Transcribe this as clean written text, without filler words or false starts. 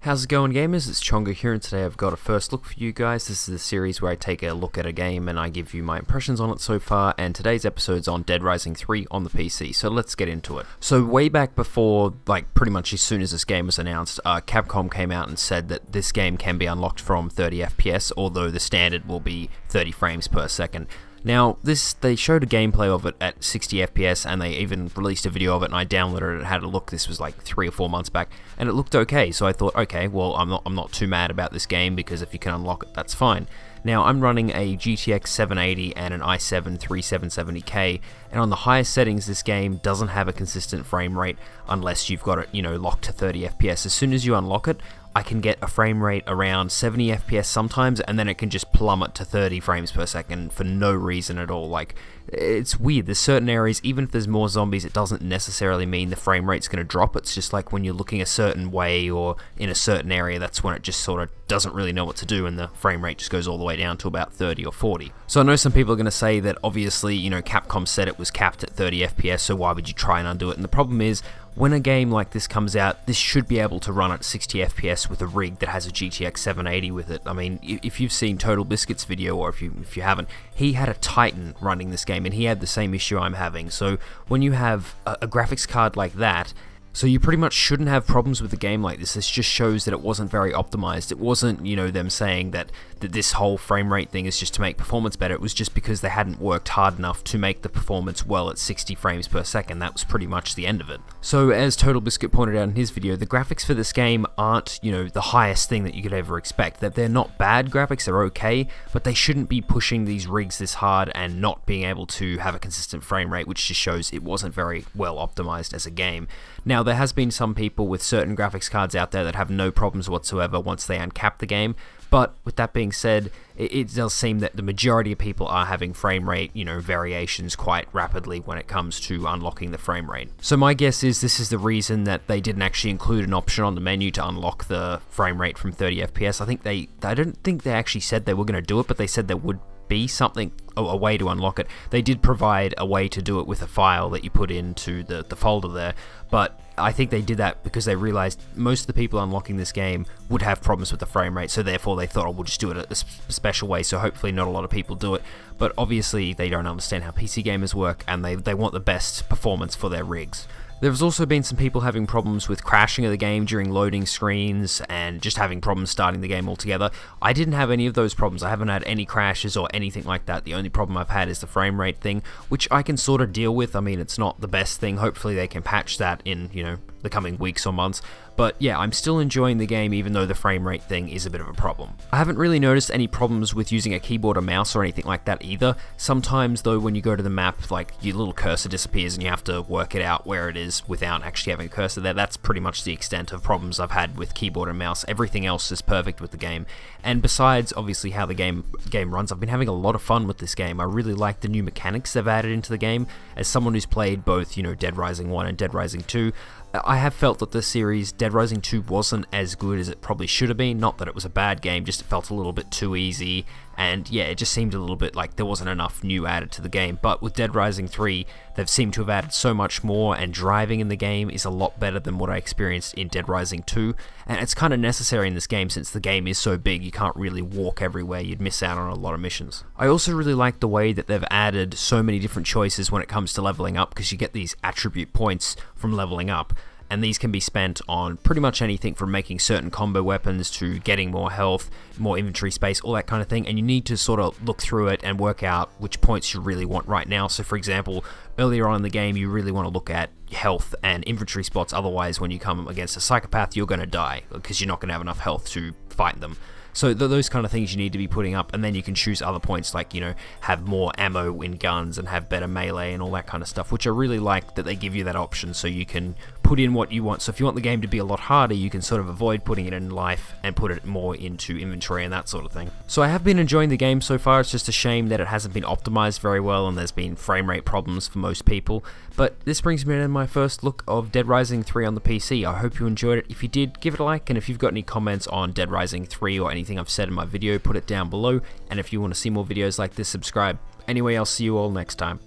How's it going, gamers? It's Chongo here, and today I've got a first look for you guys. This is a series where I take a look at a game and I give you my impressions on it so far, and today's episode's on Dead Rising 3 on the PC, so let's get into it. So way back before, like pretty much as soon as this game was announced, Capcom came out and said that this game can be unlocked from 30 FPS, although the standard will be 30 frames per second. Now, they showed a gameplay of it at 60 FPS, and they even released a video of it, and I downloaded it and had a look. This was like 3 or 4 months back, and it looked okay, so I thought, okay, well, I'm not too mad about this game, because if you can unlock it, that's fine. Now, I'm running a GTX 780 and an i7 3770K, and on the highest settings, this game doesn't have a consistent frame rate unless you've got it, locked to 30 FPS. As soon as you unlock it, I can get a frame rate around 70 FPS sometimes, and then it can just plummet to 30 frames per second for no reason at all. Like, it's weird. There's certain areas, even if there's more zombies, it doesn't necessarily mean the frame rate's going to drop. It's just like when you're looking a certain way or in a certain area, that's when it just sort of doesn't really know what to do, and the frame rate just goes all the way down to about 30 or 40. So I know some people are going to say that obviously, Capcom said it was capped at 30 FPS, so why would you try and undo it? And the problem is, when a game like this comes out, this should be able to run at 60 FPS with a rig that has a GTX 780 with it. I mean, if you've seen Total Biscuit's video, or if you haven't, he had a Titan running this game, and he had the same issue I'm having. So when you have a graphics card like that, so you pretty much shouldn't have problems with a game like this. This just shows that it wasn't very optimized. It wasn't, them saying that this whole frame rate thing is just to make performance better. It was just because they hadn't worked hard enough to make the performance well at 60 frames per second. That was pretty much the end of it. So as Total Biscuit pointed out in his video, the graphics for this game aren't, the highest thing that you could ever expect. That they're not bad graphics, they're okay, but they shouldn't be pushing these rigs this hard and not being able to have a consistent frame rate, which just shows it wasn't very well optimized as a game. Now, there has been some people with certain graphics cards out there that have no problems whatsoever once they uncap the game, but with that being said, it does seem that the majority of people are having frame rate, variations quite rapidly when it comes to unlocking the frame rate. So my guess is this is the reason that they didn't actually include an option on the menu to unlock the frame rate from 30 FPS. I don't think they actually said they were going to do it, but they said there would be something, a way to unlock it. They did provide a way to do it with a file that you put into the folder there, but I think they did that because they realized most of the people unlocking this game would have problems with the frame rate, so therefore they thought, we'll just do it a special way, so hopefully not a lot of people do it. But obviously they don't understand how PC gamers work, and they want the best performance for their rigs. There's also been some people having problems with crashing of the game during loading screens and just having problems starting the game altogether. I didn't have any of those problems. I haven't had any crashes or anything like that. The only problem I've had is the frame rate thing, which I can sort of deal with. I mean, it's not the best thing. Hopefully they can patch that in, the coming weeks or months. But yeah, I'm still enjoying the game even though the frame rate thing is a bit of a problem. I haven't really noticed any problems with using a keyboard or mouse or anything like that either. Sometimes though, when you go to the map, like your little cursor disappears and you have to work it out where it is without actually having a cursor there. That's pretty much the extent of problems I've had with keyboard and mouse. Everything else is perfect with the game. And besides obviously how the game runs, I've been having a lot of fun with this game. I really like the new mechanics they've added into the game. As someone who's played both, Dead Rising 1 and Dead Rising 2, I have felt that the series, Dead Rising 2, wasn't as good as it probably should have been. Not that it was a bad game, just it felt a little bit too easy, and yeah, it just seemed a little bit like there wasn't enough new added to the game. But with Dead Rising 3, they've seemed to have added so much more, and driving in the game is a lot better than what I experienced in Dead Rising 2, and it's kind of necessary in this game since the game is so big, you can't really walk everywhere, you'd miss out on a lot of missions. I also really like the way that they've added so many different choices when it comes to leveling up, because you get these attribute points from leveling up, and these can be spent on pretty much anything from making certain combo weapons to getting more health, more inventory space, all that kind of thing, and you need to sort of look through it and work out which points you really want right now. So for example, earlier on in the game, you really want to look at health and inventory spots, otherwise when you come against a psychopath, you're going to die, because you're not going to have enough health to fight them. So those kind of things you need to be putting up, and then you can choose other points like, have more ammo in guns and have better melee and all that kind of stuff, which I really like that they give you that option so you can put in what you want. So if you want the game to be a lot harder, you can sort of avoid putting it in life and put it more into inventory and that sort of thing. So I have been enjoying the game so far. It's just a shame that it hasn't been optimized very well and there's been frame rate problems for most people. But this brings me to my first look of Dead Rising 3 on the PC. I hope you enjoyed it. If you did, give it a like, and if you've got any comments on Dead Rising 3 or anything I've said in my video, put it down below, and if you want to see more videos like this, subscribe. Anyway, I'll see you all next time.